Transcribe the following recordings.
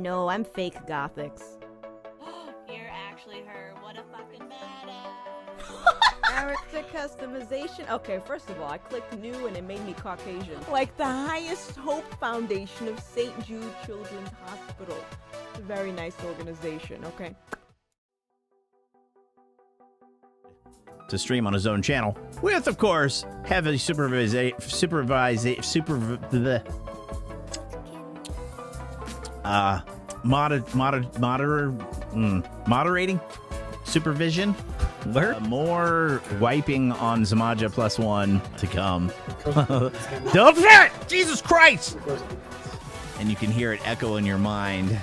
No, I'm fake Gothics. You're actually her. What a fucking badass. Character customization. Okay, first of all, I clicked new and it made me Caucasian. Like the Highest Hope Foundation of St. Jude Children's Hospital. It's a very nice organization, okay? To stream on his own channel with, of course, heavy moderating supervision. More wiping on Zamaja +1 to come. Don't forget! Jesus Christ! And you can hear it echo in your mind.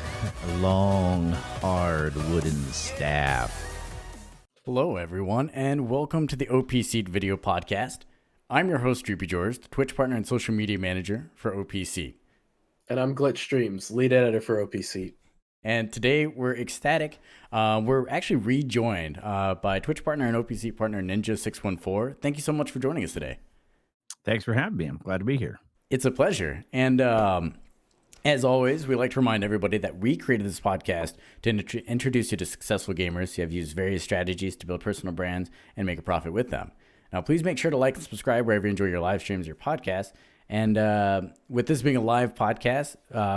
A long, hard wooden staff. Hello, everyone, and welcome to the OPSEAT video podcast. I'm your host, Droopy George, the Twitch partner and social media manager for OPSEAT. And I'm Glitch Streams, lead editor for OPSEAT. And today we're ecstatic. We're actually rejoined by Twitch partner and OPSEAT partner Ninja614. Thank you so much for joining us today. Thanks for having me. I'm glad to be here. It's a pleasure. And as always, we like to remind everybody that we created this podcast to introduce you to successful gamers who have used various strategies to build personal brands and make a profit with them. Now, please make sure to like and subscribe wherever you enjoy your live streams, your podcasts. And with this being a live podcast,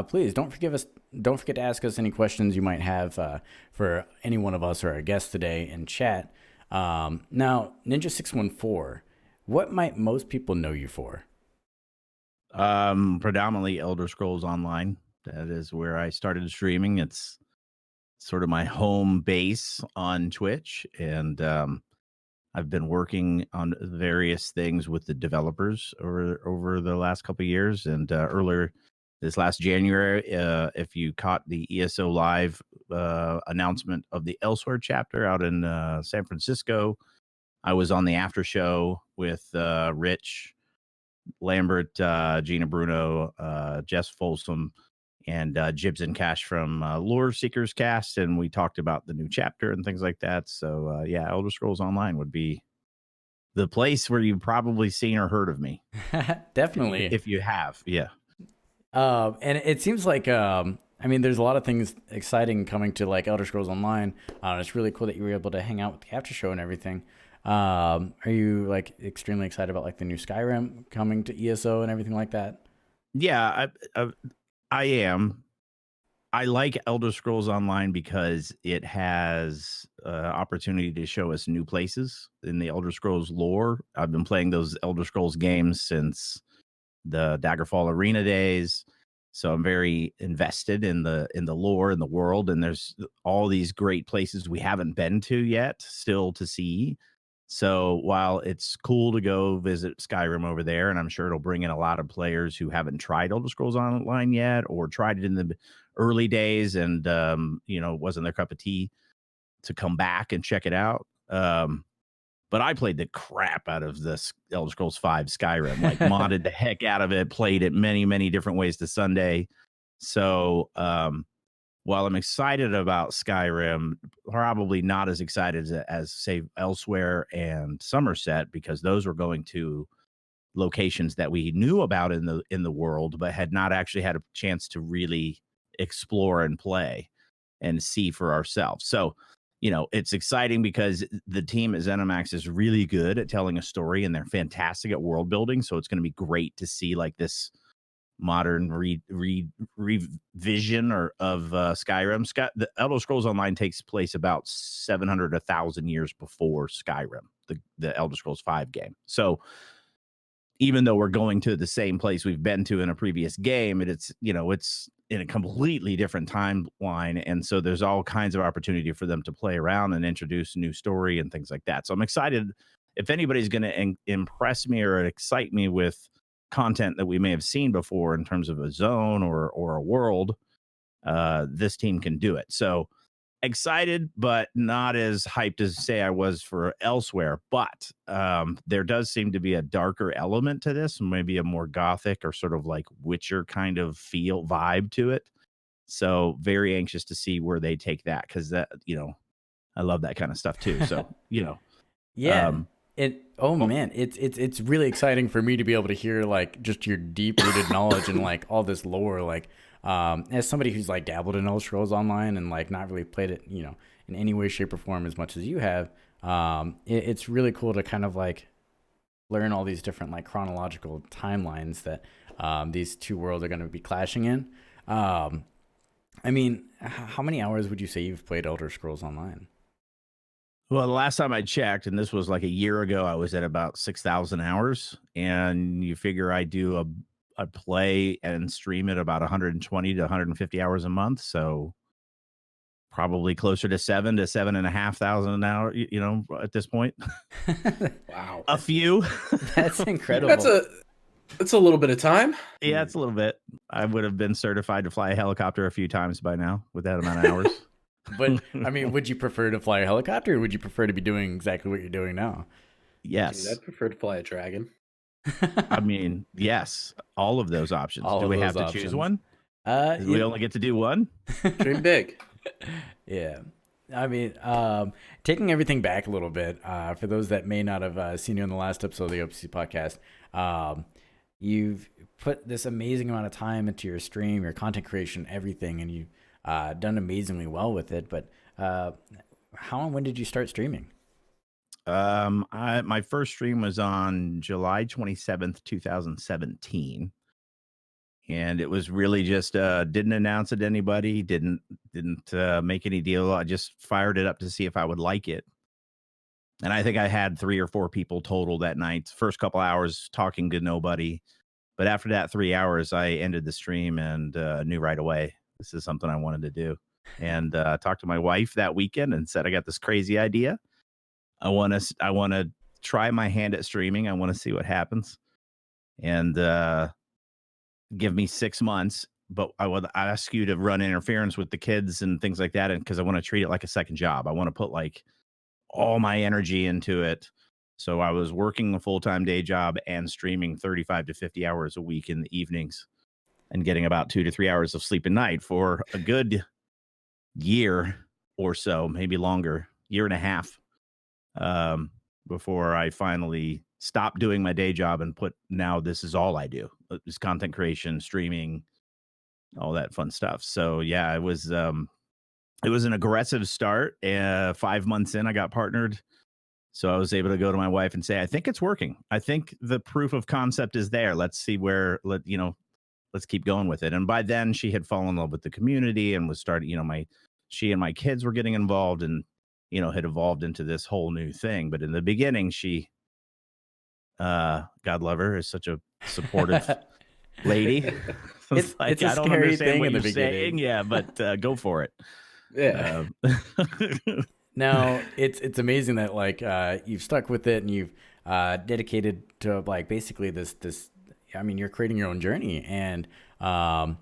please don't forget to ask us any questions you might have for any one of us or our guests today in chat. Now, Ninja614, what might most people know you for? Predominantly Elder Scrolls Online. That is where I started streaming. It's sort of my home base on Twitch, and I've been working on various things with the developers over the last couple of years. And earlier this last January, if you caught the ESO Live announcement of the Elsewhere chapter out in San Francisco, I was on the after show with Rich Lambert, Gina Bruno, Jess Folsom, and Jibs and Cash from Lore Seekers Cast, and we talked about the new chapter and things like that. So yeah, Elder Scrolls Online would be the place where you've probably seen or heard of me. Definitely, if you have, yeah. And it seems like I mean, there's a lot of things exciting coming to like Elder Scrolls Online. It's really cool that you were able to hang out with the after show and everything. Are you like extremely excited about like the new Skyrim coming to ESO and everything like that? Yeah, I am. I like Elder Scrolls Online because it has opportunity to show us new places in the Elder Scrolls lore. I've been playing those Elder Scrolls games since the Daggerfall Arena days, so I'm very invested in the lore and the world. And there's all these great places we haven't been to yet, still to see. So while it's cool to go visit Skyrim over there, and I'm sure it'll bring in a lot of players who haven't tried Elder Scrolls Online yet or tried it in the early days and, wasn't their cup of tea to come back and check it out. But I played the crap out of this Elder Scrolls V Skyrim, like modded the heck out of it, played it many, many different ways to Sunday. So while I'm excited about Skyrim, probably not as excited as say Elsewhere and Somerset, because those were going to locations that we knew about in the world, but had not actually had a chance to really explore and play and see for ourselves. So, it's exciting because the team at ZeniMax is really good at telling a story, and they're fantastic at world building. So it's going to be great to see like this modern revision of Skyrim. The Elder Scrolls Online takes place about 700 1,000 years before Skyrim, the Elder Scrolls V game. So even though we're going to the same place we've been to in a previous game, it's in a completely different timeline, and so there's all kinds of opportunity for them to play around and introduce a new story and things like that. So I'm excited. If anybody's going to impress me or excite me with content that we may have seen before in terms of a zone or a world, this team can do it. So excited, but not as hyped as say I was for Elsewhere. But there does seem to be a darker element to this, maybe a more gothic or sort of like Witcher kind of vibe to it. So very anxious to see where they take that, because that, I love that kind of stuff too. So yeah. Man, it's really exciting for me to be able to hear like just your deep rooted knowledge and like all this lore. Like As somebody who's like dabbled in Elder Scrolls Online and like not really played it, in any way, shape, or form as much as you have, it's really cool to kind of like learn all these different like chronological timelines that these two worlds are going to be clashing in. I mean, how many hours would you say you've played Elder Scrolls Online? Well, the last time I checked, and this was like a year ago, I was at about 6,000 hours. And you figure I do a play and stream it about 120 to 150 hours a month. So probably closer to 7,500 an hour, at this point. Wow. A few. That's incredible. That's a little bit of time. Yeah, it's a little bit. I would have been certified to fly a helicopter a few times by now with that amount of hours. But I mean, would you prefer to fly a helicopter, or would you prefer to be doing exactly what you're doing now? Yes. Dude, I'd prefer to fly a dragon. I mean, yes, all of those options. Do we have to choose one? We only get to do one? Dream big. Yeah. I mean, taking everything back a little bit, for those that may not have seen you in the last episode of the OPSEAT podcast, you've put this amazing amount of time into your stream, your content creation, everything, and you've done amazingly well with it. But how and when did you start streaming? My first stream was on July 27th, 2017. And it was really just didn't announce it to anybody, didn't make any deal. I just fired it up to see if I would like it. And I think I had 3 or 4 people total that night. First couple hours talking to nobody. But after that 3 hours, I ended the stream and knew right away this is something I wanted to do. And talked to my wife that weekend and said, I got this crazy idea. I want to try my hand at streaming. I want to see what happens. And give me 6 months, but I would ask you to run interference with the kids and things like that. And because I want to treat it like a second job, I want to put like all my energy into it. So I was working a full-time day job and streaming 35 to 50 hours a week in the evenings and getting about 2 to 3 hours of sleep a night for a good year or so, maybe longer, year and a half, before I finally stopped doing my day job and now this is all I do. It's content creation, streaming, all that fun stuff. So yeah, it was an aggressive start. 5 months in, I got partnered. So I was able to go to my wife and say, I think it's working. I think the proof of concept is there. Let's see let's keep going with it. And by then she had fallen in love with the community and was starting, she and my kids were getting involved and, had evolved into this whole new thing. But in the beginning, she, God love her, is such a supportive lady. It's a scary thing in the beginning. Yeah, but go for it. Yeah. Now it's amazing that like you've stuck with it and you've dedicated to like basically this. I mean, you're creating your own journey, and I'm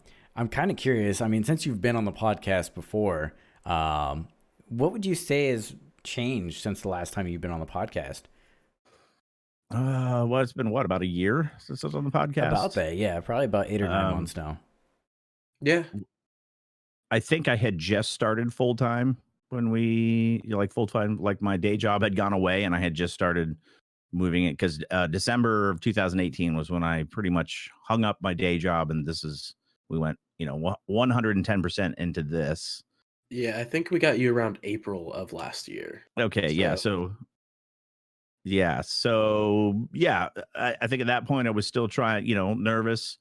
kind of curious. I mean, since you've been on the podcast before, what would you say has changed since the last time you've been on the podcast? Well, it's been about a year since I was on the podcast? About that, yeah, probably about 8 or 9 months now. Yeah. I think I had just started full time when full time, like my day job had gone away and I had just started moving it because December of 2018 was when I pretty much hung up my day job. And we went, 110% into this. Yeah, I think we got you around April of last year. Okay. Yeah. So I think at that point I was still trying, nervous,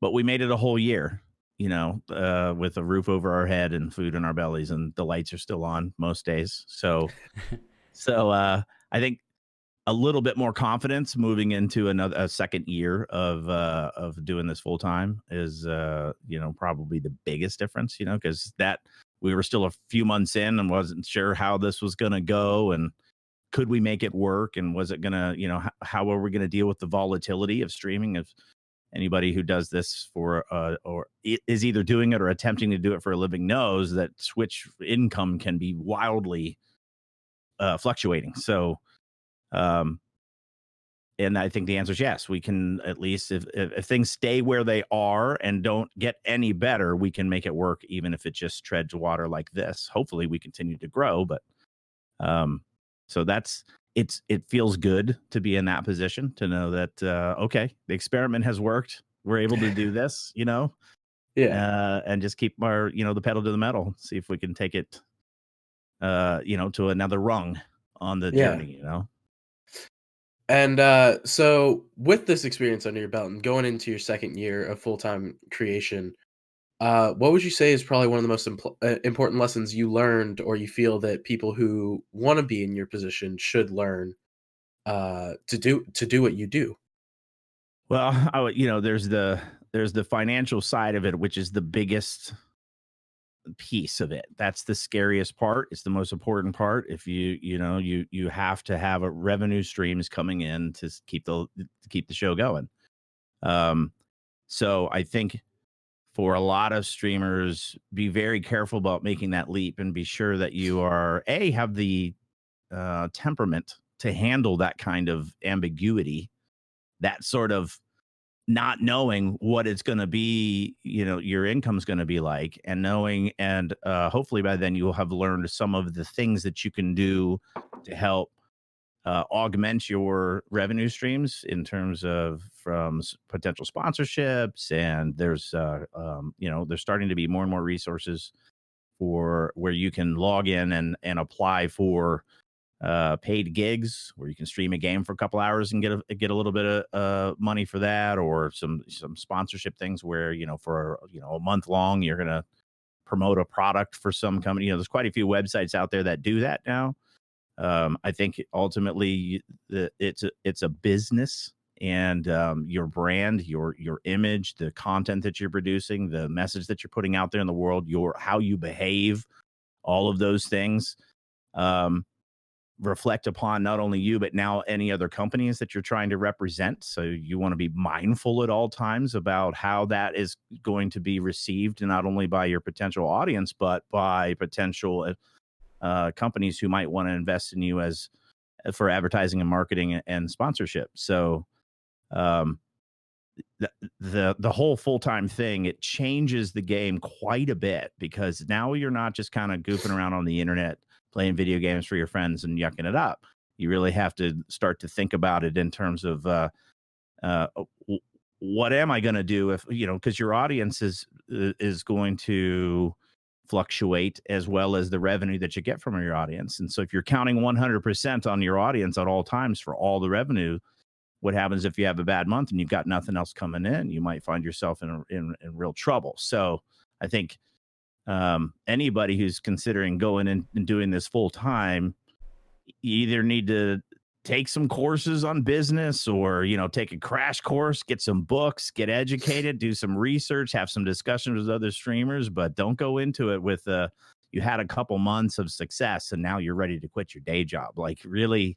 but we made it a whole year, with a roof over our head and food in our bellies, and the lights are still on most days. So I think a little bit more confidence moving into a second year of doing this full time is, probably the biggest difference, because that we were still a few months in and wasn't sure how this was going to go and could we make it work? And was it going to, how are we going to deal with the volatility of streaming? If anybody who does this or is either doing it or attempting to do it for a living knows that Twitch income can be wildly fluctuating. So, and I think the answer is yes. We can at least, if things stay where they are and don't get any better, we can make it work, even if it just treads water like this. Hopefully we continue to grow, but so it feels good to be in that position, to know that, okay, the experiment has worked. We're able to do this, and just keep our, the pedal to the metal. See if we can take it, to another rung on the journey. And so with this experience under your belt and going into your second year of full-time creation, what would you say is probably one of the most important lessons you learned, or you feel that people who want to be in your position should learn to do what you do? Well, there's the financial side of it, which is the biggest piece of it. That's the scariest part. It's the most important part. If you have to have a revenue streams coming in to keep the show going. So I think for a lot of streamers, be very careful about making that leap and be sure that you have the temperament to handle that kind of ambiguity, that sort of not knowing what it's going to be, your income's going to be like, and knowing, and hopefully by then you will have learned some of the things that you can do to help augment your revenue streams in terms of from potential sponsorships. And there's there's starting to be more and more resources for where you can log in and apply for paid gigs, where you can stream a game for a couple hours and get a little bit of money for that, or some sponsorship things where for a month long you're gonna promote a product for some company. There's quite a few websites out there that do that now. I think ultimately it's a business, and your brand, your image, the content that you're producing, the message that you're putting out there in the world, how you behave, all of those things reflect upon not only you, but now any other companies that you're trying to represent. So you want to be mindful at all times about how that is going to be received, not only by your potential audience, but by potential companies who might want to invest in you for advertising and marketing and sponsorship. So the whole full-time thing, it changes the game quite a bit, because now you're not just kind of goofing around on the internet playing video games for your friends and yucking it up. You really have to start to think about it in terms of what am I going to do if, because your audience is going to fluctuate, as well as the revenue that you get from your audience. And so if you're counting 100% on your audience at all times for all the revenue, what happens if you have a bad month and you've got nothing else coming in? You might find yourself in real trouble. So I think anybody who's considering going in and doing this full time, you either need to take some courses on business, or take a crash course, get some books, get educated, do some research, have some discussions with other streamers, but don't go into it with you had a couple months of success and now you're ready to quit your day job. Like really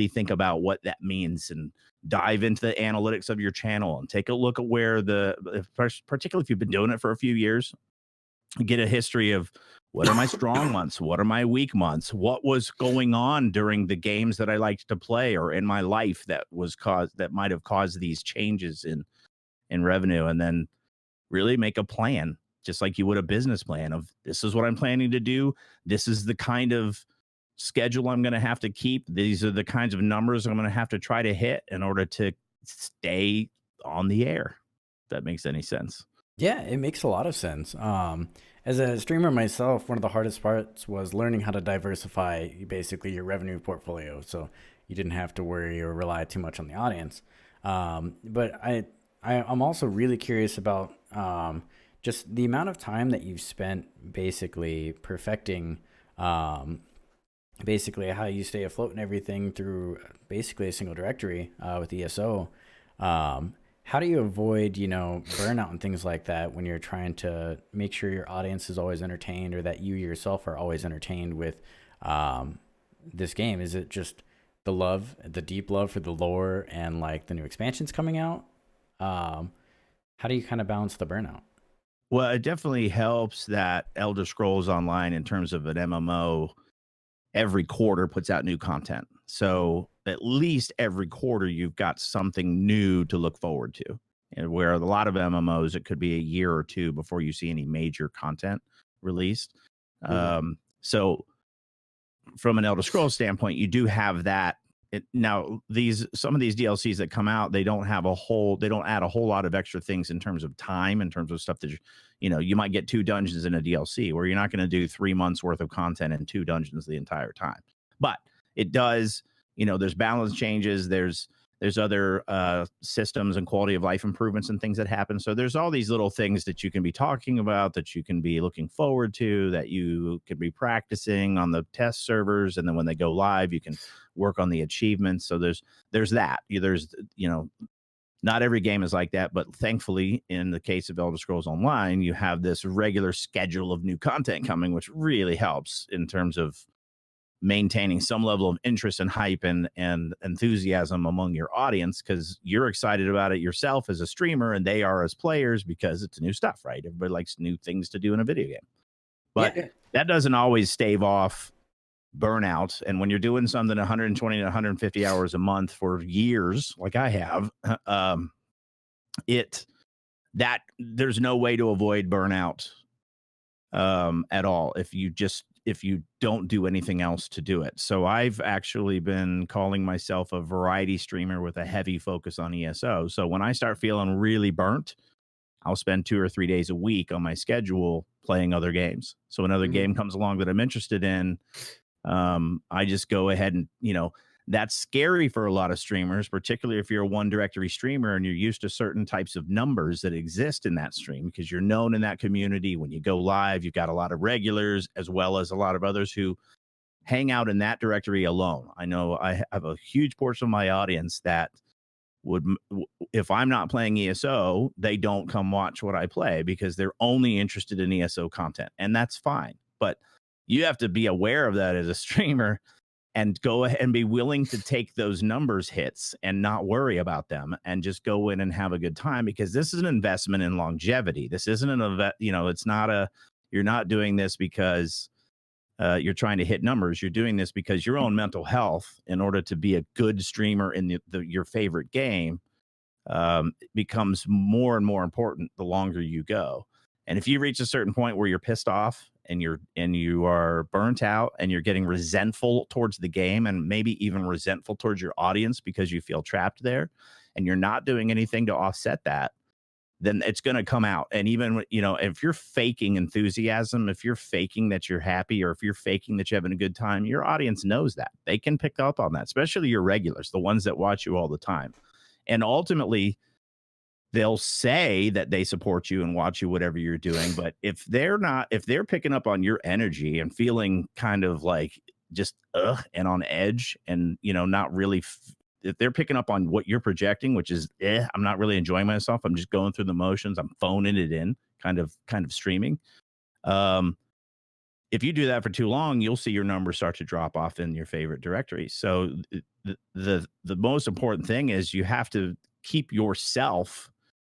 think about what that means, and dive into the analytics of your channel and take a look at where particularly if you've been doing it for a few years, get a history of what are my strong months, what are my weak months, what was going on during the games that I liked to play or in my life that might have caused these changes in revenue, and then really make a plan, just like you would a business plan of, this is what I'm planning to do, this is the kind of schedule I'm going to have to keep, these are the kinds of numbers I'm going to have to try to hit in order to stay on the air. If that makes any sense. Yeah, it makes a lot of sense. As a streamer myself, one of the hardest parts was learning how to diversify basically your revenue portfolio, so you didn't have to worry or rely too much on the audience. But I'm also really curious about just the amount of time that you've spent basically perfecting basically how you stay afloat and everything through basically a single directory with ESO. How do you avoid, burnout and things like that when you're trying to make sure your audience is always entertained, or that you yourself are always entertained with this game? Is it just the deep love for the lore and like the new expansions coming out? How do you kind of balance the burnout? Well, it definitely helps that Elder Scrolls Online, in terms of an MMO, every quarter puts out new content. So at least every quarter you've got something new to look forward to. And where a lot of MMOs, it could be a year or two before you see any major content released. So from an Elder Scrolls standpoint, you do have that now some of these DLCs that come out, they don't add a whole lot of extra things in terms of time, in terms of stuff that you might get 2 dungeons in a DLC, where you're not going to do 3 months worth of content in 2 dungeons the entire time. But it does, there's balance changes, there's other systems and quality of life improvements and things that happen. So there's all these little things that you can be talking about, that you can be looking forward to, that you can be practicing on the test servers, and then when they go live, you can work on the achievements. So there's that. There's not every game is like that, but thankfully, in the case of Elder Scrolls Online, you have this regular schedule of new content coming, which really helps in terms of maintaining some level of interest and hype and enthusiasm among your audience, because you're excited about it yourself as a streamer, and they are as players, because it's new stuff, right? Everybody likes new things to do in a video game. But that doesn't always stave off burnout. And when you're doing something 120 to 150 hours a month for years, like I have, there's no way to avoid burnout at all if you don't do anything else to do it. So I've actually been calling myself a variety streamer with a heavy focus on ESO. So when I start feeling really burnt, I'll spend 2 or 3 days a week on my schedule playing other games. So another game comes along that I'm interested in, I just go ahead and, that's scary for a lot of streamers, particularly if you're a one directory streamer and you're used to certain types of numbers that exist in that stream, because you're known in that community. When you go live, you've got a lot of regulars, as well as a lot of others who hang out in that directory alone. I know I have a huge portion of my audience that if I'm not playing ESO, they don't come watch what I play, because they're only interested in ESO content, and that's fine. But you have to be aware of that as a streamer, and go ahead and be willing to take those numbers hits and not worry about them, and just go in and have a good time, because this is an investment in longevity. This isn't an event, it's not you're not doing this because you're trying to hit numbers. You're doing this because your own mental health, in order to be a good streamer in your favorite game, becomes more and more important the longer you go. And if you reach a certain point where you're pissed off, and you are burnt out, and you're getting resentful towards the game, and maybe even resentful towards your audience because you feel trapped there, and you're not doing anything to offset that, then it's going to come out. And even, if you're faking enthusiasm, if you're faking that you're happy, or if you're faking that you're having a good time, your audience knows that. They can pick up on that, especially your regulars, the ones that watch you all the time. And ultimately, they'll say that they support you and watch you, whatever you're doing. But if they're picking up on your energy and feeling kind of like just and on edge, and not really, if they're picking up on what you're projecting, which is I'm not really enjoying myself, I'm just going through the motions, I'm phoning it in, kind of streaming. If you do that for too long, you'll see your numbers start to drop off in your favorite directory. So the most important thing is you have to keep yourself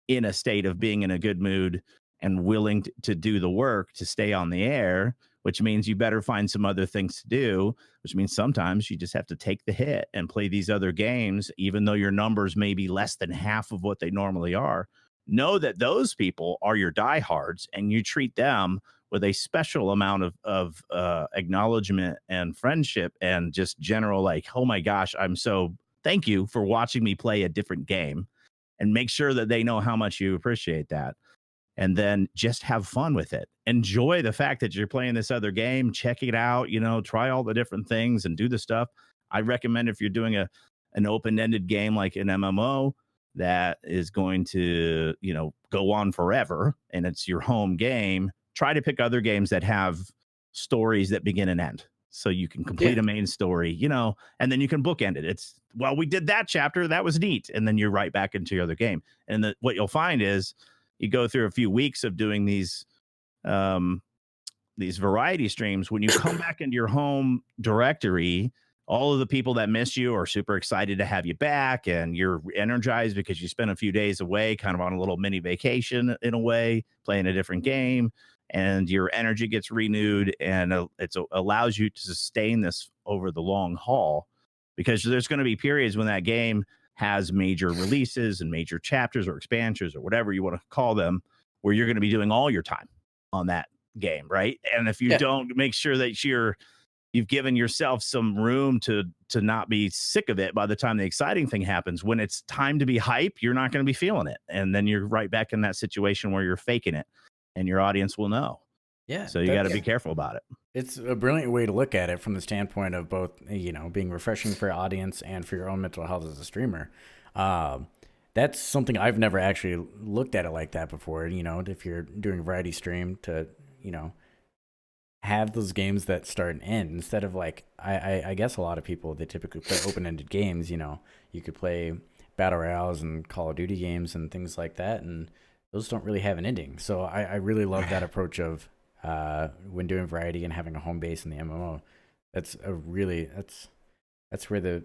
in a state of being in a good mood and willing to do the work to stay on the air, which means you better find some other things to do, which means sometimes you just have to take the hit and play these other games, even though your numbers may be less than half of what they normally are. Know that those people are your diehards, and you treat them with a special amount of acknowledgement and friendship, and just general, like, oh my gosh, thank you for watching me play a different game. And make sure that they know how much you appreciate that. And then just have fun with it. Enjoy the fact that you're playing this other game. Check it out, try all the different things and do the stuff. I recommend, if you're doing an open-ended game like an MMO that is going to, go on forever, and it's your home game, try to pick other games that have stories that begin and end. So you can complete a main story, and then you can bookend it. We did that chapter. That was neat. And then you're right back into your other game. And what you'll find is you go through a few weeks of doing these variety streams. When you come back into your home directory, all of the people that miss you are super excited to have you back, and you're energized because you spent a few days away, kind of on a little mini vacation in a way, playing a different game. And your energy gets renewed, and it allows you to sustain this over the long haul, because there's going to be periods when that game has major releases and major chapters or expansions or whatever you want to call them, where you're going to be doing all your time on that game, right? And if you don't make sure that you're you've given yourself some room to not be sick of it by the time the exciting thing happens. When it's time to be hype, you're not going to be feeling it. And then you're right back in that situation where you're faking it and your audience will know. Yeah. So you got to be careful about it. It's a brilliant way to look at it from the standpoint of both, being refreshing for your audience and for your own mental health as a streamer. That's something I've never actually looked at it like that before. If you're doing a variety stream to, have those games that start and end instead of like, I guess a lot of people, they typically play open-ended games. You could play battle royales and Call of Duty games and things like that. And those don't really have an ending. So I really love that approach of, when doing variety and having a home base in the MMO. That's where the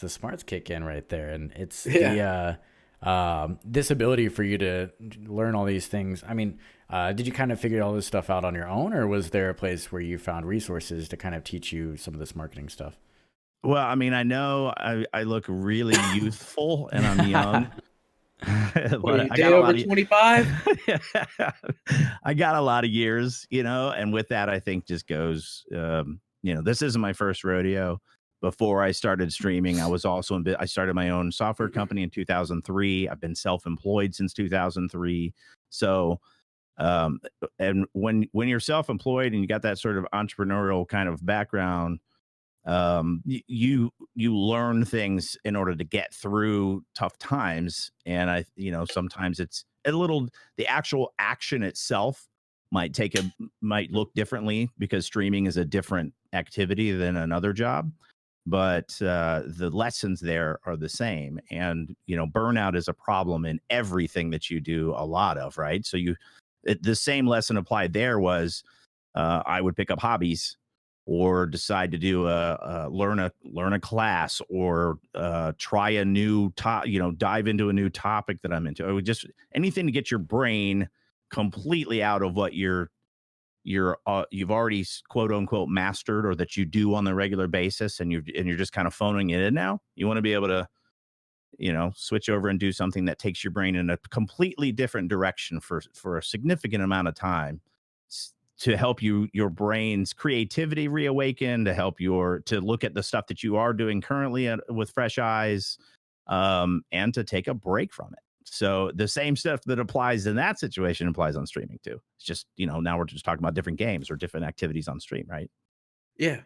smarts kick in right there. And it's this ability for you to learn all these things. I mean, did you kind of figure all this stuff out on your own, or was there a place where you found resources to kind of teach you some of this marketing stuff? Well, I mean, I know I look really youthful and I'm young. But I got over 25. I got a lot of years, and with that, I think just goes, this isn't my first rodeo. Before I started streaming, I was also I started my own software company in 2003. I've been self-employed since 2003. So, and when you're self-employed and you got that sort of entrepreneurial kind of background, you learn things in order to get through tough times. And sometimes it's the actual action itself might look differently because streaming is a different activity than another job. But the lessons there are the same. And, burnout is a problem in everything that you do a lot of, right? So the same lesson applied there was I would pick up hobbies or decide to do learn a class or try a new dive into a new topic that I'm into. Or just anything to get your brain completely out of what you've already quote unquote mastered, or that you do on the regular basis, and you're just kind of phoning it in now. You want to be able to switch over and do something that takes your brain in a completely different direction for a significant amount of time, to help your brain's creativity reawaken, to help to look at the stuff that you are doing currently with fresh eyes, and to take a break from it. So the same stuff that applies in that situation applies on streaming too. It's just, now we're just talking about different games or different activities on stream, right? Yeah.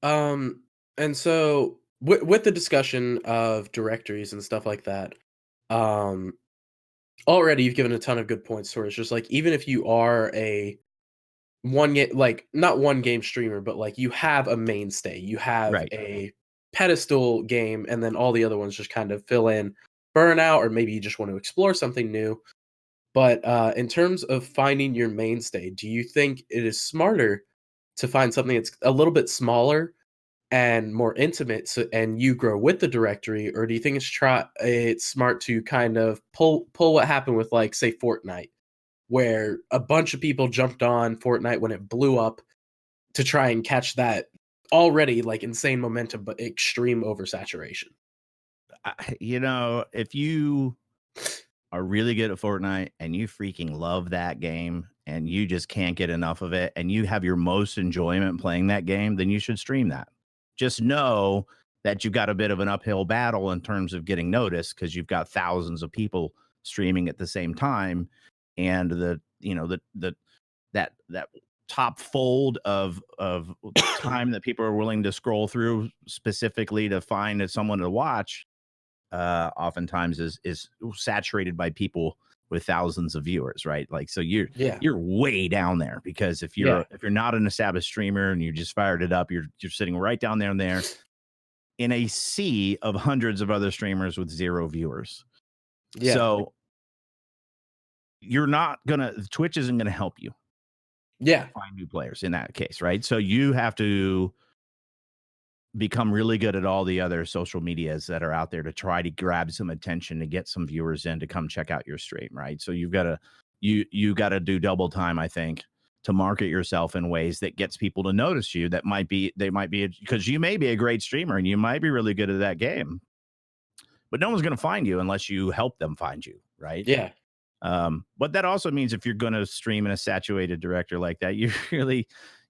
And so with the discussion of directories and stuff like that, already you've given a ton of good points towards it's just like, even if you are a not one game streamer, but like you have a mainstay, you have a pedestal game, and then all the other ones just kind of fill in Burnout, or maybe you just want to explore something new. But in terms of finding your mainstay, do you think it is smarter to find something that's a little bit smaller and more intimate, and you grow with the directory, or do you think it's smart to kind of pull what happened with, like, say, Fortnite, where a bunch of people jumped on Fortnite when it blew up to try and catch that already like insane momentum but extreme oversaturation? If you are really good at Fortnite and you freaking love that game and you just can't get enough of it, and you have your most enjoyment playing that game, then you should stream that. Just know that you've got a bit of an uphill battle in terms of getting noticed, because you've got thousands of people streaming at the same time, and that top fold of time that people are willing to scroll through specifically to find someone to watch oftentimes is saturated by people with thousands of viewers, right? Like, so you're way down there, because if you're not an established streamer and you just fired it up, you're sitting right down there in a sea of hundreds of other streamers with 0 viewers. So Twitch isn't gonna help you find new players in that case, right? So you have to become really good at all the other social medias that are out there to try to grab some attention, to get some viewers in to come check out your stream, right? So you got to do double time, I think, to market yourself in ways that gets people to notice you. That because you may be a great streamer and you might be really good at that game, but no one's going to find you unless you help them find you, right? Yeah. But that also means if you're going to stream in a saturated director like that, you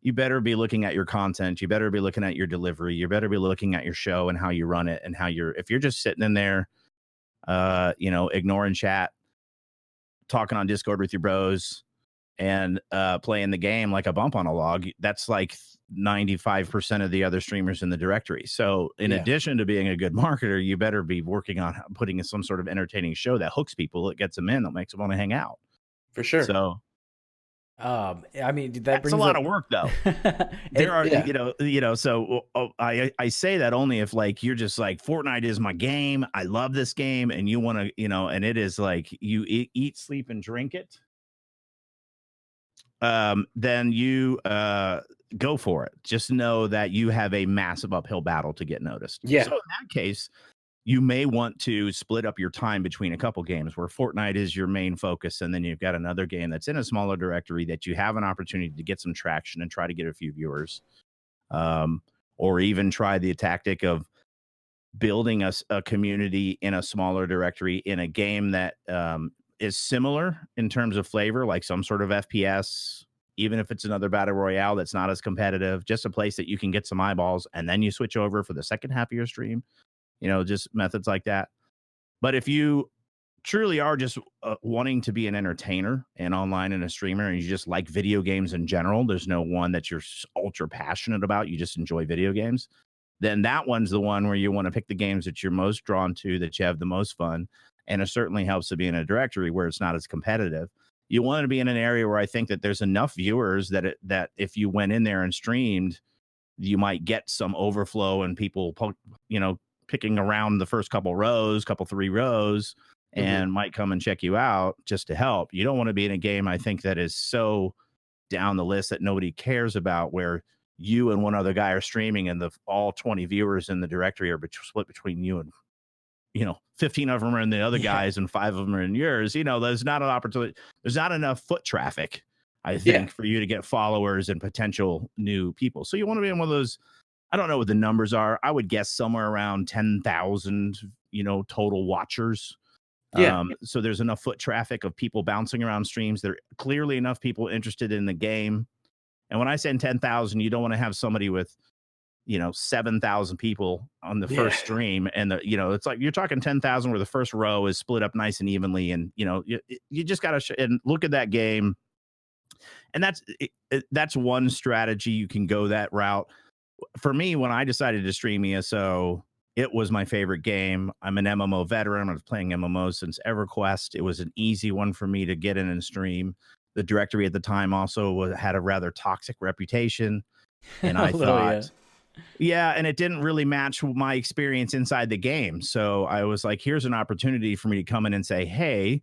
you better be looking at your content. You better be looking at your delivery. You better be looking at your show and how you run it and how if you're just sitting in there, ignoring chat, talking on Discord with your bros, and playing the game like a bump on a log, that's like 95% of the other streamers in the directory. So in addition to being a good marketer, you better be working on putting in some sort of entertaining show that hooks people, that gets them in, that makes them want to hang out. For sure. So I mean, that's a lot of work, though. There are, so I say that only if like you're just like, Fortnite is my game, I love this game, and you want to, and it is like you eat, sleep, and drink it. Then you go for it. Just know that you have a massive uphill battle to get noticed. Yeah. So in that case, you may want to split up your time between a couple games where Fortnite is your main focus, and then you've got another game that's in a smaller directory that you have an opportunity to get some traction and try to get a few viewers. Or even try the tactic of building a community in a smaller directory in a game that is similar in terms of flavor, like some sort of FPS, even if it's another battle royale that's not as competitive, just a place that you can get some eyeballs, and then you switch over for the second half of your stream, just methods like that. But if you truly are just wanting to be an entertainer and online and a streamer, and you just like video games in general, there's no one that you're ultra passionate about, you just enjoy video games, then that one's the one where you want to pick the games that you're most drawn to, that you have the most fun. And it certainly helps to be in a directory where it's not as competitive. You want to be in an area where I think that there's enough viewers that if you went in there and streamed, you might get some overflow and people, picking around the first couple 3 rows, and might come and check you out just to help. You don't want to be in a game, I think, that is so down the list that nobody cares about, where you and one other guy are streaming and all 20 viewers in the directory are split between you and 15 of them are in the other guys and 5 of them are in yours. There's not an opportunity. There's not enough foot traffic, I think, for you to get followers and potential new people. So you want to be in one of those, I don't know what the numbers are. I would guess somewhere around 10,000, total watchers. So there's enough foot traffic of people bouncing around streams. There are clearly enough people interested in the game. And when I say 10,000, you don't want to have somebody with 7,000 people on the first stream, and it's like you're talking 10,000 where the first row is split up nice and evenly, and you just got to and look at that game, and that's one strategy. You can go that route. For me, when I decided to stream ESO, it was my favorite game. I'm an MMO veteran. I was playing MMOs since EverQuest. It was an easy one for me to get in and stream. The directory at the time also had a rather toxic reputation, and I thought. Yeah, and it didn't really match my experience inside the game. So I was like, here's an opportunity for me to come in and say, hey,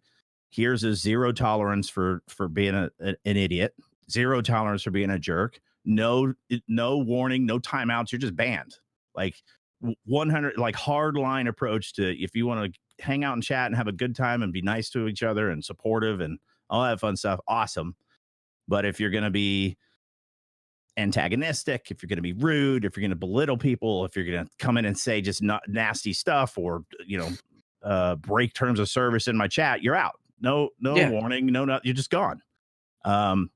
here's a zero tolerance for being an idiot, zero tolerance for being a jerk, no warning, no timeouts, you're just banned. Like 100, like hard line approach to, if you want to hang out and chat and have a good time and be nice to each other and supportive and all that fun stuff, awesome. But if you're going to be antagonistic, if you're going to be rude, if you're going to belittle people, if you're going to come in and say just not nasty stuff, or break terms of service in my chat, you're out. No warning, no, you're just gone. And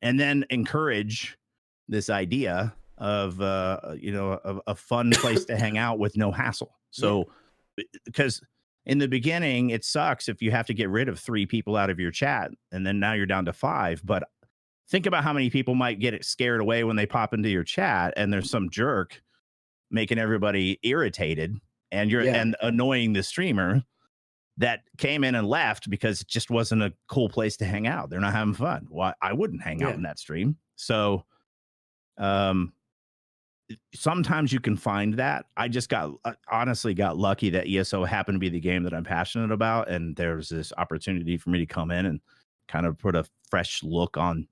then encourage this idea of a fun place to hang out with no hassle. So because in the beginning it sucks if you have to get rid of 3 people out of your chat, and then now you're down to 5. But think about how many people might get scared away when they pop into your chat, and there's some jerk making everybody irritated, and and annoying the streamer that came in and left because it just wasn't a cool place to hang out. They're not having fun. Well, I wouldn't hang out in that stream. So sometimes you can find that. I just honestly got lucky that ESO happened to be the game that I'm passionate about, and there's this opportunity for me to come in and kind of put a fresh look on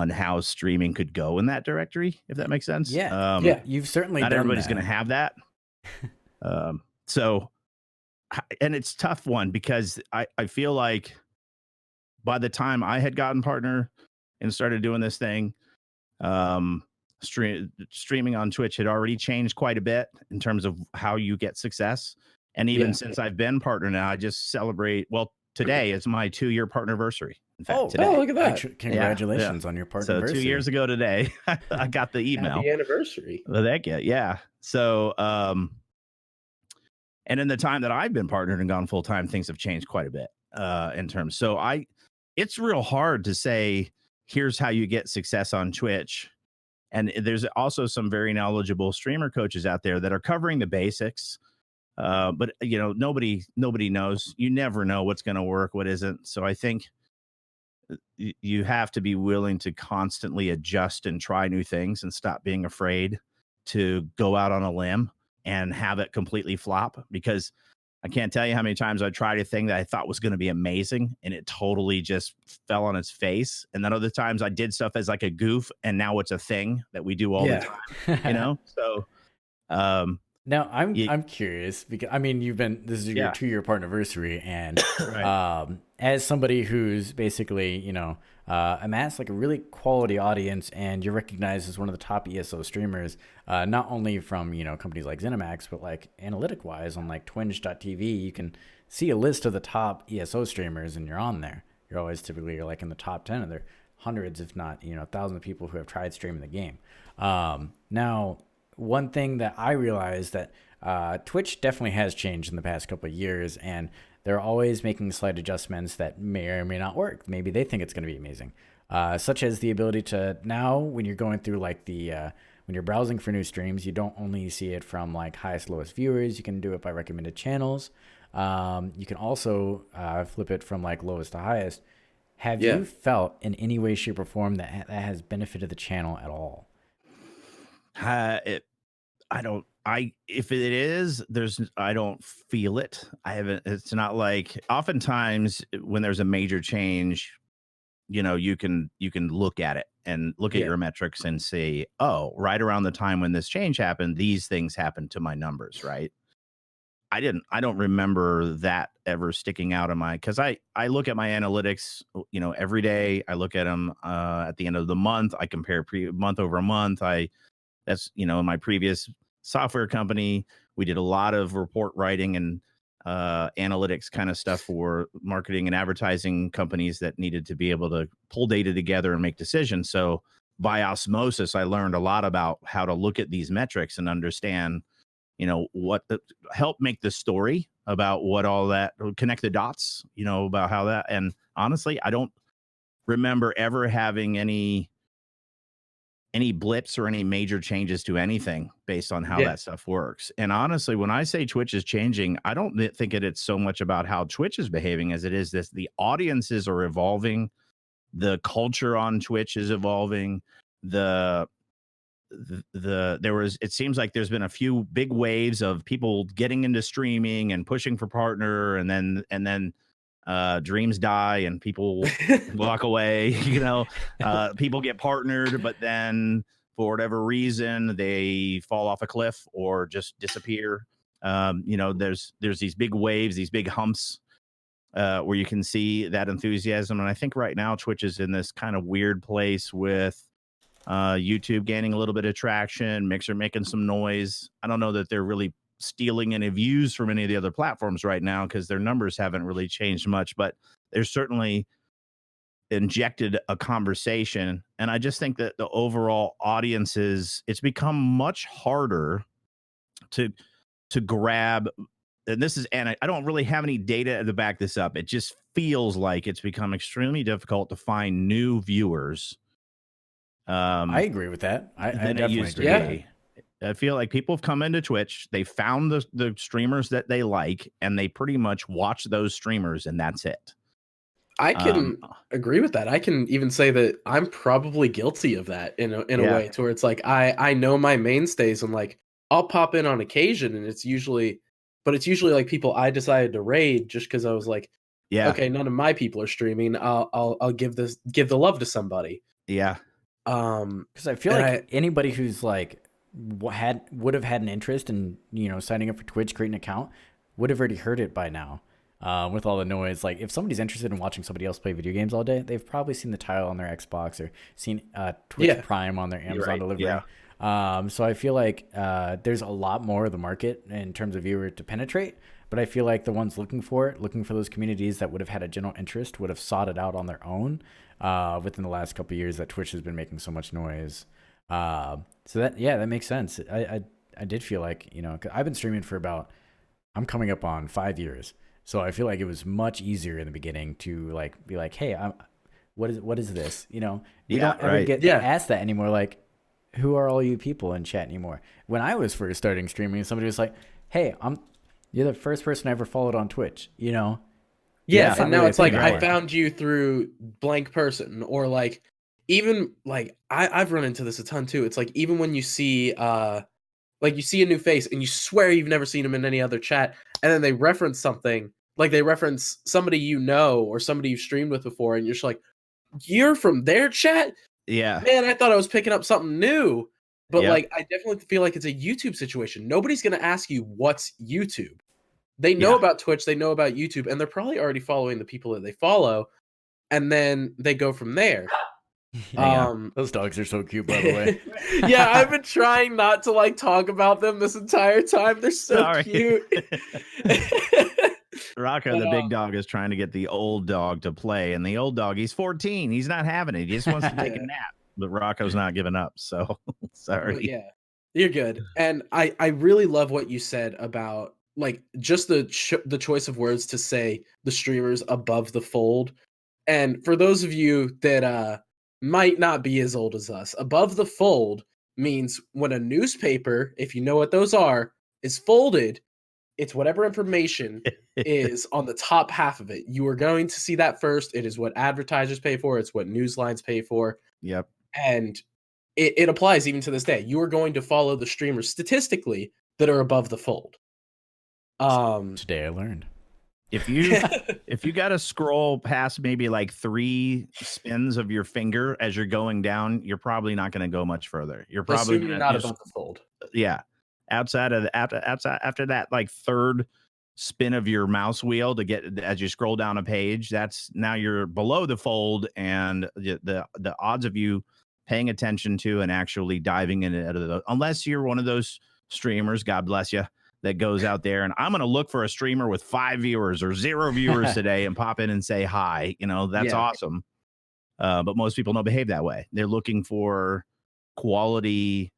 how streaming could go in that directory, if that makes sense. You've certainly not done everybody's that. going to have that. So, and it's a tough one, because I feel like by the time I had gotten partner and started doing this thing, streaming on Twitch had already changed quite a bit in terms of how you get success. And even since I've been partner now, I just celebrate, well, today is my 2-year partner anniversary. In fact, today. Oh, look at that. Congratulations on your partner. So 2 years ago today, I got the email. Happy anniversary. Well, heck yeah. So, and in the time that I've been partnered and gone full time, things have changed quite a bit in terms. So it's real hard to say, here's how you get success on Twitch. And there's also some very knowledgeable streamer coaches out there that are covering the basics. But nobody knows. You never know what's going to work, what isn't. So I think you have to be willing to constantly adjust and try new things and stop being afraid to go out on a limb and have it completely flop, because I can't tell you how many times I tried a thing that I thought was going to be amazing and it totally just fell on its face. And then other times I did stuff as like a goof and now it's a thing that we do all the time, So, now I'm curious because this is your 2-year partnerversary, and right. As somebody who's basically amassed like a really quality audience, and you're recognized as one of the top ESO streamers, not only from companies like ZeniMax, but like analytic wise on like Twinge.tv, you can see a list of the top ESO streamers, and you're on there. You're always typically like in the top 10, and there are hundreds, if not thousands of people who have tried streaming the game. Now, one thing that I realized that Twitch definitely has changed in the past couple of years, and they're always making slight adjustments that may or may not work. Maybe they think it's going to be amazing, such as the ability to now, when you're going through like when you're browsing for new streams, you don't only see it from like highest, lowest viewers. You can do it by recommended channels. You can also flip it from like lowest to highest. Have you felt in any way, shape, or form that has benefited the channel at all? If it is, I don't feel it. I haven't, it's not like, oftentimes when there's a major change, you can look at it and look at your metrics and say, oh, right around the time when this change happened, these things happened to my numbers. Right. I don't remember that ever sticking out of because I look at my analytics, every day. I look at them at the end of the month. I compare month over month. That's, in my previous software company, we did a lot of report writing and analytics kind of stuff for marketing and advertising companies that needed to be able to pull data together and make decisions. So by osmosis, I learned a lot about how to look at these metrics and understand, help make the story about what all that, connect the dots, about how that. And honestly, I don't remember ever having any blips or any major changes to anything based on how that stuff works. And honestly, when I say Twitch is changing, I don't think it's so much about how Twitch is behaving as it is the audiences are evolving. The culture on Twitch is evolving. It seems like there's been a few big waves of people getting into streaming and pushing for partner, and then dreams die and people walk away. People get partnered, but then for whatever reason they fall off a cliff or just disappear. There's these big waves, these big humps where you can see that enthusiasm. And I think right now Twitch is in this kind of weird place with YouTube gaining a little bit of traction, Mixer making some noise. I don't know that they're really stealing any views from any of the other platforms right now because their numbers haven't really changed much, but they're certainly injected a conversation. And I just think that the overall audiences, it's become much harder to grab. And I don't really have any data to back this up. It just feels like it's become extremely difficult to find new viewers. I agree with that. I definitely agree. Yeah. I feel like people have come into Twitch, they found the streamers that they like, and they pretty much watch those streamers, and that's it. I can agree with that. I can even say that I'm probably guilty of that in a way, to where it's like I know my mainstays, and like I'll pop in on occasion, and it's usually like people I decided to raid just because I was like, okay, none of my people are streaming. I'll give the love to somebody. Yeah. Because I feel like anybody who's like would have had an interest in signing up for Twitch, creating an account, would have already heard it by now. With all the noise, like if somebody's interested in watching somebody else play video games all day, they've probably seen the title on their Xbox or seen Twitch Prime on their Amazon delivery. So I feel like there's a lot more of the market in terms of viewer to penetrate. But I feel like the ones looking for those communities that would have had a general interest would have sought it out on their own within the last couple of years that Twitch has been making so much noise. So that makes sense. I did feel like, 'cause I've been streaming for I'm coming up on 5 years. So I feel like it was much easier in the beginning to like be like, hey, what is this? We don't ever get asked that anymore. Like, who are all you people in chat anymore? When I was first starting streaming, somebody was like, hey, you're the first person I ever followed on Twitch, Yeah, That's and not now really it's a like thing I anymore. found you through blank person, or like even like I've run into this a ton too. It's like even when you see like you see a new face and you swear you've never seen him in any other chat, and then they reference something, like they reference somebody or somebody you've streamed with before, and you're just like, you're from their chat? Yeah. Man, I thought I was picking up something new. But Yep. like I definitely feel like it's a YouTube situation. Nobody's gonna ask you what's YouTube. They know about Twitch, they know about YouTube, and they're probably already following the people that they follow, and then they go from there. Those dogs are so cute, by the way. Yeah, I've been trying not to like talk about them this entire time. They're so Sorry. cute. Rocco, the big dog, is trying to get the old dog to play, and the old dog, he's 14. He's not having it. He just wants to take a nap, but Rocco's not giving up. So sorry. But yeah, you're good. And I really love what you said about like just the choice of words to say the streamers above the fold. And for those of you that might not be as old as us, above the fold means when a newspaper, if you know what those are, is folded, it's whatever information is on the top half of it. You are going to see that first. It is what advertisers pay for. It's what news lines pay for. Yep. And it applies even to this day. You are going to follow the streamers statistically that are above the fold. Today I learned. If you got to scroll past maybe like 3 spins of your finger as you're going down, you're probably not going to go much further. You're probably Assume you're not above the fold. Yeah. Outside of after that like third spin of your mouse wheel to get as you scroll down a page, that's now you're below the fold, and the odds of you paying attention to and actually diving in it, unless you're one of those streamers, God bless you, that goes out there and I'm going to look for a streamer with 5 viewers or 0 viewers today and pop in and say hi. That's awesome. But most people don't behave that way. They're looking for quality,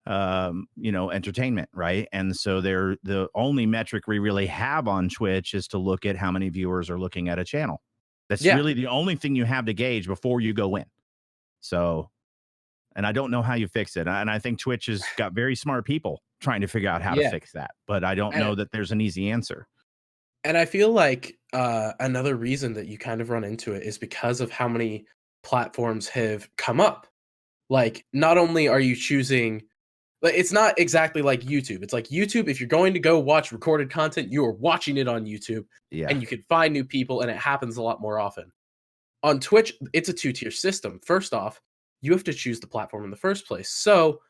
entertainment, right? And so the only metric we really have on Twitch is to look at how many viewers are looking at a channel. That's really the only thing you have to gauge before you go in. So, and I don't know how you fix it. And I think Twitch has got very smart people trying to figure out how to fix that, but I don't know that there's an easy answer. And I feel like another reason that you kind of run into it is because of how many platforms have come up. Like, not only are you choosing, but it's not exactly like YouTube. It's like YouTube, if you're going to go watch recorded content, you are watching it on YouTube, and you can find new people, and it happens a lot more often. On Twitch, it's a 2-tier system. First off, you have to choose the platform in the first place. So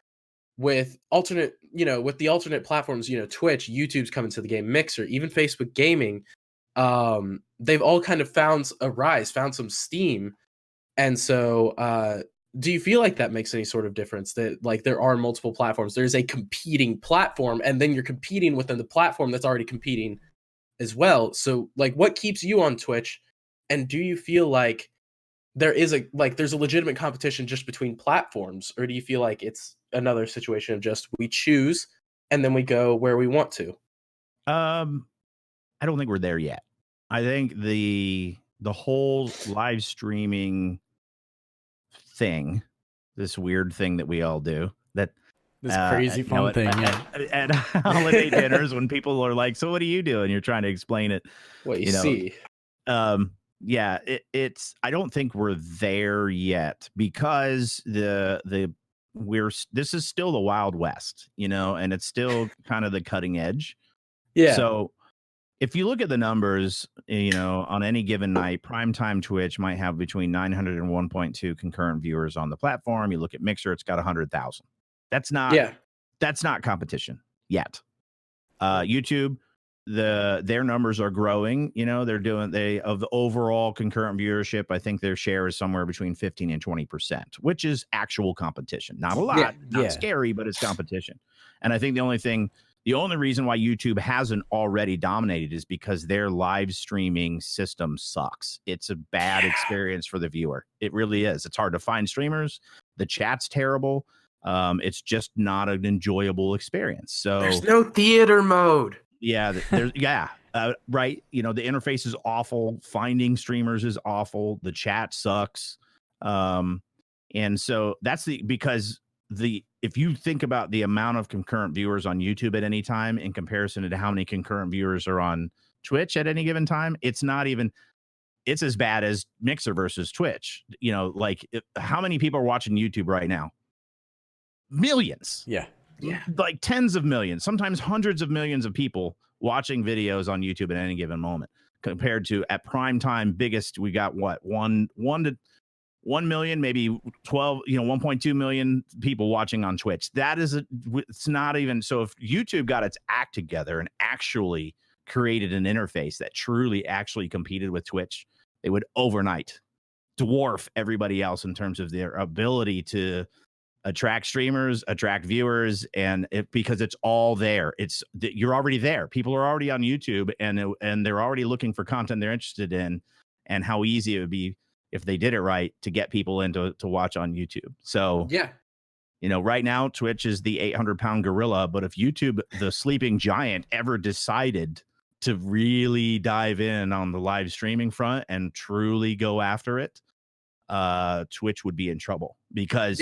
with the alternate platforms, Twitch, YouTube's coming to the game, Mixer, even Facebook Gaming, they've all kind of found some steam. And so do you feel like that makes any sort of difference, that like there are multiple platforms, there's a competing platform, and then you're competing within the platform that's already competing as well? So like, what keeps you on Twitch, and do you feel like there's a legitimate competition just between platforms, or do you feel like it's another situation of just we choose and then we go where we want to? I don't think we're there yet. I think the whole live streaming thing, this weird thing that we all do, that this crazy fun thing at holiday dinners when people are like, so what do you do? And you're trying to explain it. What you see. It's I don't think we're there yet, because this is still the Wild West, and it's still kind of the cutting edge. Yeah. So if you look at the numbers, on any given night, primetime Twitch might have between 900 and 1.2 concurrent viewers on the platform. You look at Mixer, it's got 100,000. That's not competition yet. YouTube, their numbers are growing. You know, of the overall concurrent viewership, I think their share is somewhere between 15 and 20%, which is actual competition. Not a lot, not scary, but it's competition. And I think the only reason why YouTube hasn't already dominated is because their live streaming system sucks. It's a bad experience for the viewer. It really is. It's hard to find streamers. The chat's terrible. It's just not an enjoyable experience. So there's no theater mode. Yeah, there's right. You know, the interface is awful. Finding streamers is awful. The chat sucks. And so that's because if you think about the amount of concurrent viewers on YouTube at any time in comparison to how many concurrent viewers are on Twitch at any given time, it's as bad as Mixer versus Twitch. You know, like how many people are watching YouTube right now? Millions. Yeah. Like tens of millions, sometimes hundreds of millions of people watching videos on YouTube at any given moment, compared to at prime time biggest, we got what, 1 million, maybe 12, 1.2 million people watching on Twitch. It's not even, so if YouTube got its act together and actually created an interface that truly actually competed with Twitch, they would overnight dwarf everybody else in terms of their ability to attract streamers, attract viewers, because it's all there. You're already there. People are already on YouTube, and they're already looking for content they're interested in, and how easy it would be if they did it right to get people into to watch on YouTube. So right now Twitch is the 800-pound gorilla, but if YouTube, the sleeping giant, ever decided to really dive in on the live streaming front and truly go after it, Twitch would be in trouble because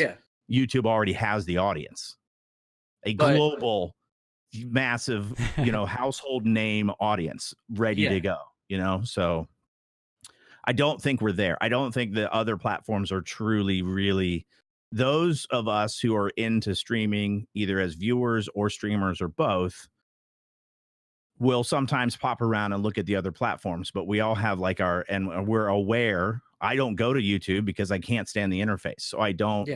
YouTube already has the audience, global, massive, household name audience ready to go, so I don't think we're there. I don't think the other platforms are truly, really, those of us who are into streaming, either as viewers or streamers or both, will sometimes pop around and look at the other platforms, but we all have and we're aware. I don't go to YouTube because I can't stand the interface. So I don't,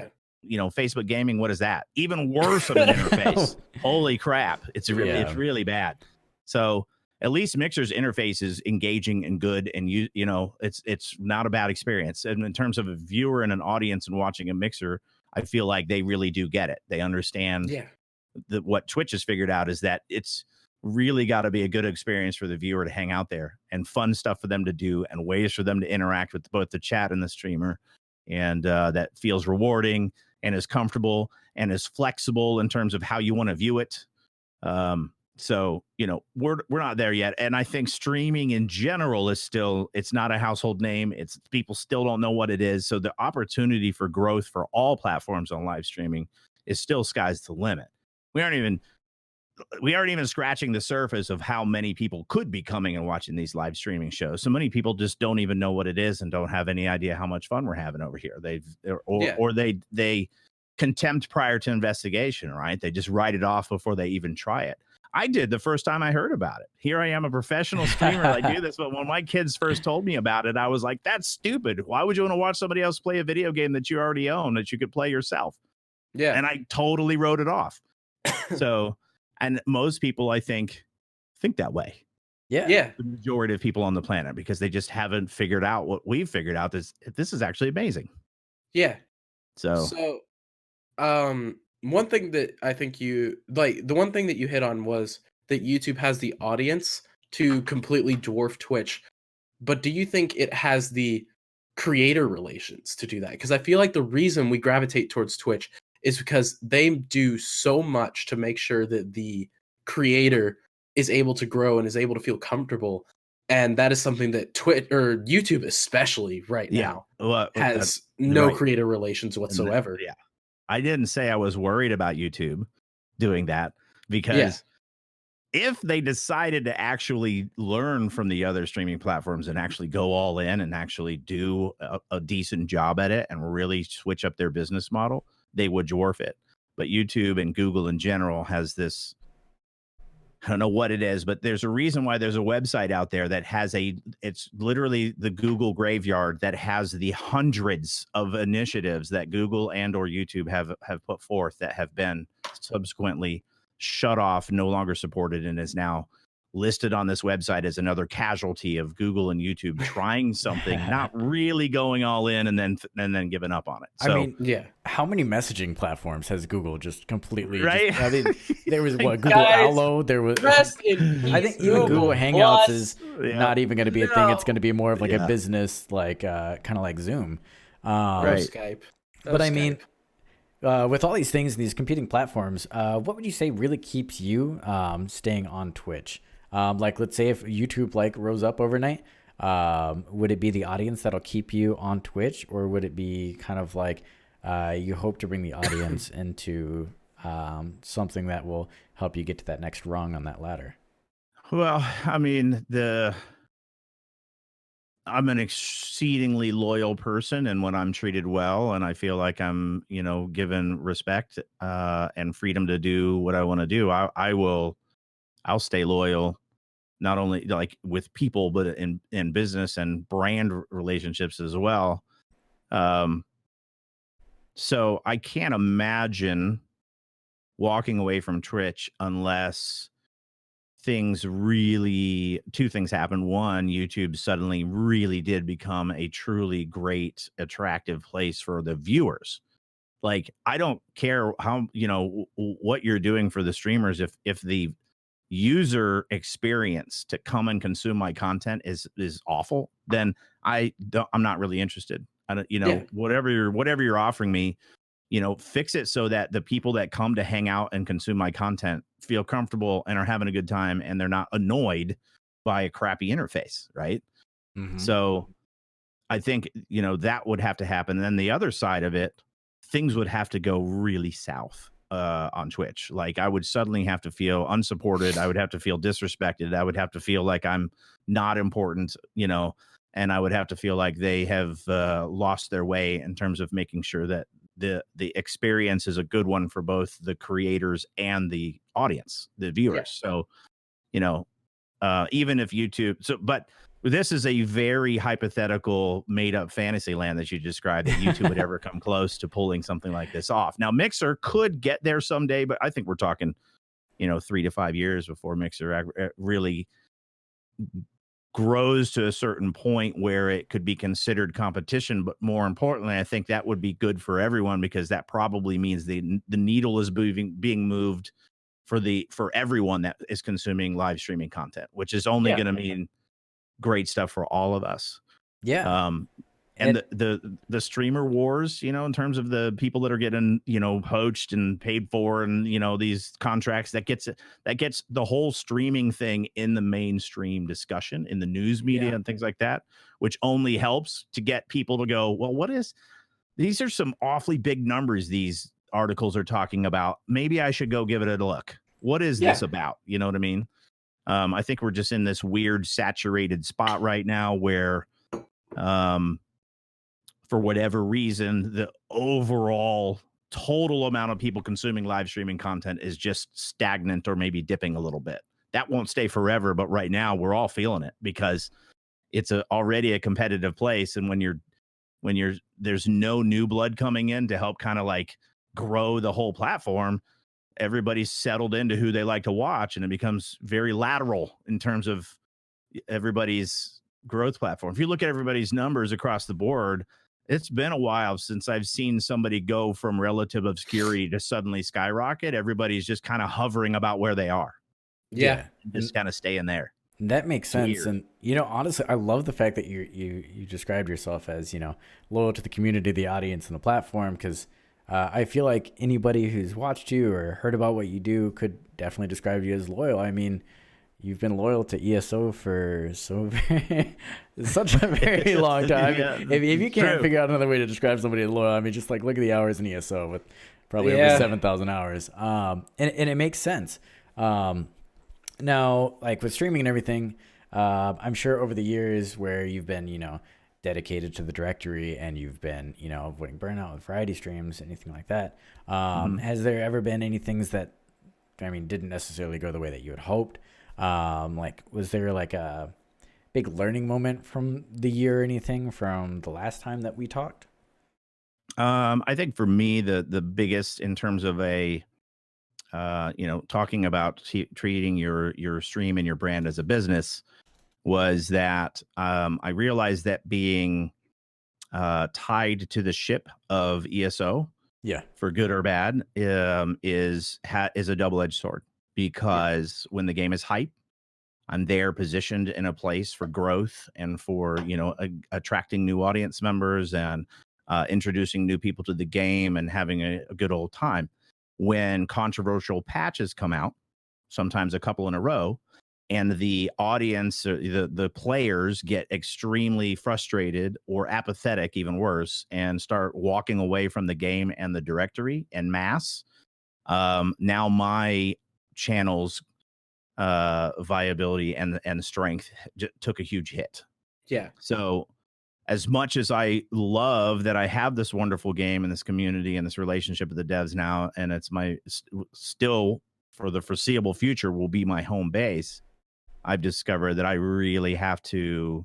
Facebook gaming, what is that? Even worse of an interface. Holy crap. It's really bad. So at least Mixer's interface is engaging and good, and it's not a bad experience. And in terms of a viewer and an audience and watching a Mixer, I feel like they really do get it. They understand that what Twitch has figured out is that it's really got to be a good experience for the viewer to hang out there, and fun stuff for them to do, and ways for them to interact with both the chat and the streamer. And that feels rewarding and is comfortable and is flexible in terms of how you want to view it. So, we're not there yet. And I think streaming in general it's not a household name. People still don't know what it is. So the opportunity for growth for all platforms on live streaming is still sky's the limit. We aren't even scratching the surface of how many people could be coming and watching these live streaming shows. So many people just don't even know what it is and don't have any idea how much fun we're having over here. They contempt prior to investigation, right? They just write it off before they even try it. I did the first time I heard about it. Here I am, a professional streamer. I do this, but when my kids first told me about it, I was like, that's stupid. Why would you want to watch somebody else play a video game that you already own, that you could play yourself? Yeah. And I totally wrote it off. So, and most people, I think that way. Yeah. The majority of people on the planet, because they just haven't figured out what we've figured out. This is actually amazing. Yeah. So, one thing that I think the one thing that you hit on was that YouTube has the audience to completely dwarf Twitch. But do you think it has the creator relations to do that? Because I feel like the reason we gravitate towards Twitch is because they do so much to make sure that the creator is able to grow and is able to feel comfortable. And that is something that Twitch or YouTube, especially right now, has no creator relations whatsoever. I didn't say I was worried about YouTube doing that, because if they decided to actually learn from the other streaming platforms and actually go all in and actually do a decent job at it and really switch up their business model, they would dwarf it. But YouTube and Google in general has this, I don't know what it is, but there's a reason why there's a website out there that has it's literally the Google graveyard that has the hundreds of initiatives that Google and or YouTube have put forth that have been subsequently shut off, no longer supported, and is now listed on this website as another casualty of Google and YouTube trying something, not really going all in, and then giving up on it. So, I mean, Yeah. how many messaging platforms has Google just completely? Right? I mean, there was what, Google Guys, Allo. There was. Rest in peace. I think even Google Hangouts is Yeah. not even going to be a thing. It's No. going to be more of like Yeah. a business, like kind of like Zoom. Right. Skype. But I mean, with all these things, these competing platforms, what would you say really keeps you staying on Twitch? Like, let's say if YouTube like rose up overnight, would it be the audience that'll keep you on Twitch, or would it be kind of like you hope to bring the audience into something that will help you get to that next rung on that ladder? Well, I mean, I'm an exceedingly loyal person, and when I'm treated well and I feel like I'm, given respect and freedom to do what I want to do, I'll stay loyal, not only like with people, but in business and brand relationships as well. So I can't imagine walking away from Twitch unless two things happened. One, YouTube suddenly really did become a truly great, attractive place for the viewers. Like, I don't care how, what you're doing for the streamers. If the user experience to come and consume my content is awful, then I'm not really interested. I don't, Yeah. whatever you're offering me, fix it so that the people that come to hang out and consume my content feel comfortable and are having a good time, and they're not annoyed by a crappy interface, right? Mm-hmm. So I think, that would have to happen. And then the other side of it, things would have to go really south on Twitch. Like, I would suddenly have to feel unsupported. I would have to feel disrespected. I would have to feel like I'm not important, and I would have to feel like they have lost their way in terms of making sure that the experience is a good one for both the creators and the audience, the viewers. So, even if YouTube, but this is a very hypothetical, made up fantasy land that you described, that YouTube would ever come close to pulling something like this off. Now, Mixer could get there someday, but I think we're talking, 3 to 5 years before Mixer really grows to a certain point where it could be considered competition. But more importantly, I think that would be good for everyone, because that probably means the needle is being moved for everyone that is consuming live streaming content, which is only going to mean great stuff for all of us. Yeah. And the streamer wars, in terms of the people that are getting, poached and paid for, and, these contracts, that gets the whole streaming thing in the mainstream discussion, in the news media and things like that, which only helps to get people to go, well, these are some awfully big numbers these articles are talking about. Maybe I should go give it a look. What is this about? You know what I mean? I think we're just in this weird saturated spot right now where, for whatever reason, the overall total amount of people consuming live streaming content is just stagnant or maybe dipping a little bit. That won't stay forever, but right now we're all feeling it, because it's already a competitive place. And when there's no new blood coming in to help kind of like grow the whole platform, everybody's settled into who they like to watch, and it becomes very lateral in terms of everybody's growth platform. If you look at everybody's numbers across the board, it's been a while since I've seen somebody go from relative obscurity to suddenly skyrocket. Everybody's just kind of hovering about where they are. Yeah. Just kind of staying there. That makes sense. Weird. And, honestly, I love the fact that you described yourself as, loyal to the community, the audience, and the platform, because I feel like anybody who's watched you or heard about what you do could definitely describe you as loyal. I mean, you've been loyal to ESO for such a very long time. If you can't figure out another way to describe somebody as loyal, I mean, just like look at the hours in ESO with probably over 7,000 hours. And it makes sense. Now, like with streaming and everything, I'm sure over the years where you've been, dedicated to the directory, and you've been, avoiding burnout with variety streams, anything like that. Has there ever been any things that, didn't necessarily go the way that you had hoped? Like, was there like a big learning moment from the year or anything from the last time that we talked? I think for me, the biggest in terms of a talking about treating your stream and your brand as a business, was that I realized that being tied to the ship of ESO, Yeah. for good or bad, is a double-edged sword, because when the game is hype, I'm there positioned in a place for growth and for, attracting new audience members and introducing new people to the game and having a good old time. When controversial patches come out, sometimes a couple in a row, and the audience, the players get extremely frustrated or apathetic, even worse, and start walking away from the game and the directory en masse, now my channel's viability and strength took a huge hit. Yeah. So as much as I love that I have this wonderful game and this community and this relationship with the devs now, and it's still for the foreseeable future will be my home base, I've discovered that I really have to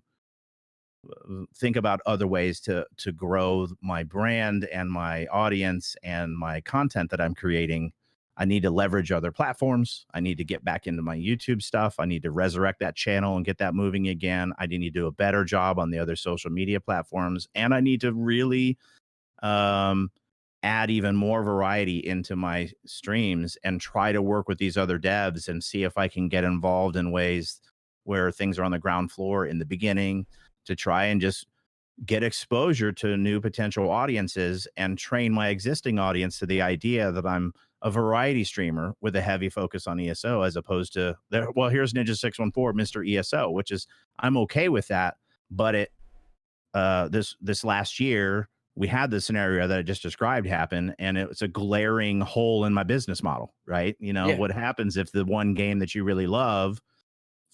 think about other ways to grow my brand and my audience and my content that I'm creating. I need to leverage other platforms. I need to get back into my YouTube stuff. I need to resurrect that channel and get that moving again. I need to do a better job on the other social media platforms. And I need to really add even more variety into my streams and try to work with these other devs and see if I can get involved in ways where things are on the ground floor in the beginning, to try and just get exposure to new potential audiences and train my existing audience to the idea that I'm a variety streamer with a heavy focus on ESO, as opposed to here's Ninja614, Mr. ESO, which is, I'm okay with that. But this last year, we had the scenario that I just described happen, and it's a glaring hole in my business model, right? What happens if the one game that you really love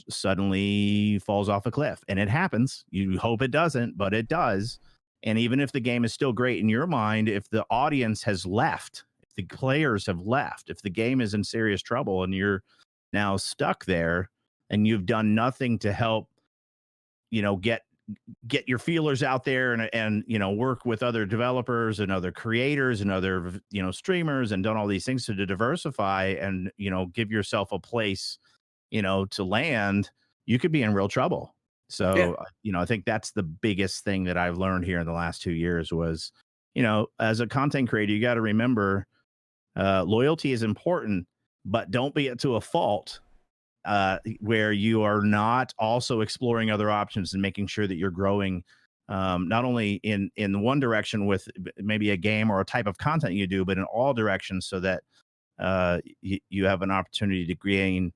suddenly falls off a cliff? And it happens. You hope it doesn't, but it does. And even if the game is still great in your mind, if the audience has left, if the players have left, if the game is in serious trouble and you're now stuck there and you've done nothing to help, get your feelers out there and work with other developers and other creators and other streamers, and done all these things to diversify and give yourself a place to land, you could be in real trouble. So I think that's the biggest thing that I've learned here in the last 2 years was, as a content creator, you got to remember loyalty is important, but don't be it to a fault, where you are not also exploring other options and making sure that you're growing, not only in one direction with maybe a game or a type of content you do, but in all directions, so that you have an opportunity to gain.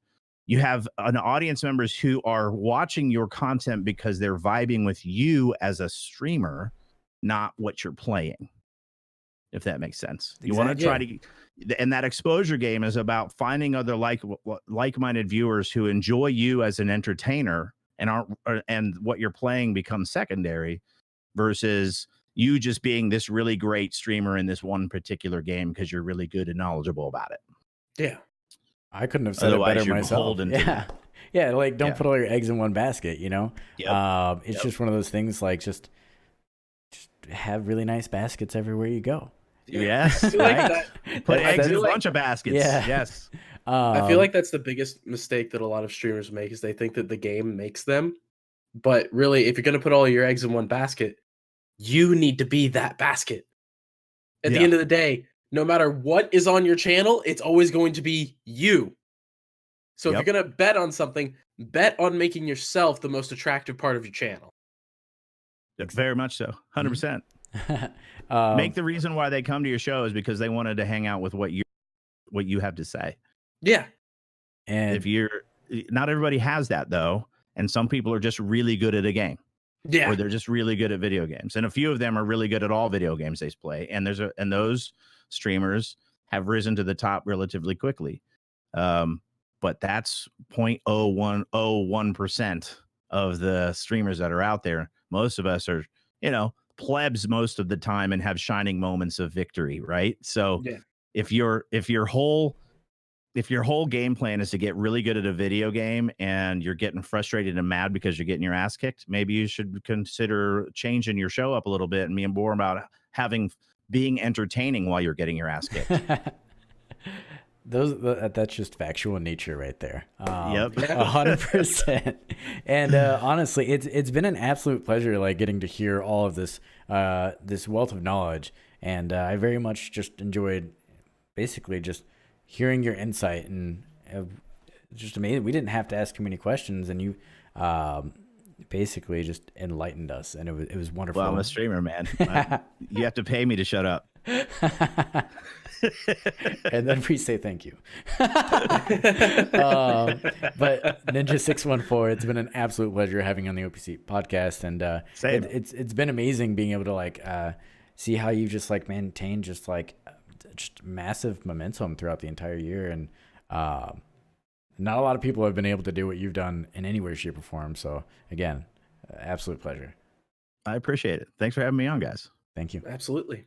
You have an audience members who are watching your content because they're vibing with you as a streamer, not what you're playing, if that makes sense. You want to try to, and that exposure game is about finding other like-minded viewers who enjoy you as an entertainer and what you're playing becomes secondary, versus you just being this really great streamer in this one particular game because you're really good and knowledgeable about it. Yeah. I couldn't have said it better myself. Yeah, like don't put all your eggs in one basket, It's just one of those things, like just have really nice baskets everywhere you go. Yes. Right? Put eggs in a bunch of baskets. Yeah. Yes. I feel like that's the biggest mistake that a lot of streamers make, is they think that the game makes them. But really, if you're going to put all your eggs in one basket, you need to be that basket. At the end of the day, no matter what is on your channel, it's always going to be you. So if you're going to bet on something, bet on making yourself the most attractive part of your channel. Very much so. 100%. Make the reason why they come to your show is because they wanted to hang out with what you have to say. Yeah. And not everybody has that though. And some people are just really good at a game. Yeah. Or they're just really good at video games. And a few of them are really good at all video games they play. And those streamers have risen to the top relatively quickly. But that's 0.0101% of the streamers that are out there. Most of us are, plebs most of the time and have shining moments of victory, right? So if your whole game plan is to get really good at a video game and you're getting frustrated and mad because you're getting your ass kicked, maybe you should consider changing your show up a little bit and being more about being entertaining while you're getting your ass kicked. That's just factual nature right there. Yep. 100%. And honestly, it's been an absolute pleasure, like getting to hear all of this this wealth of knowledge, and I very much just enjoyed basically just hearing your insight, and just amazing. We didn't have to ask too many questions, and you basically just enlightened us, and it was wonderful. Well, I'm a streamer, man. You have to pay me to shut up. And then we say thank you. But Ninja614, it's been an absolute pleasure having you on the OPSEAT podcast, and it's been amazing being able to like see how you've just like maintained just massive momentum throughout the entire year, and not a lot of people have been able to do what you've done in any way, shape, or form. So again, absolute pleasure. I appreciate it. Thanks for having me on, guys. Thank you. Absolutely.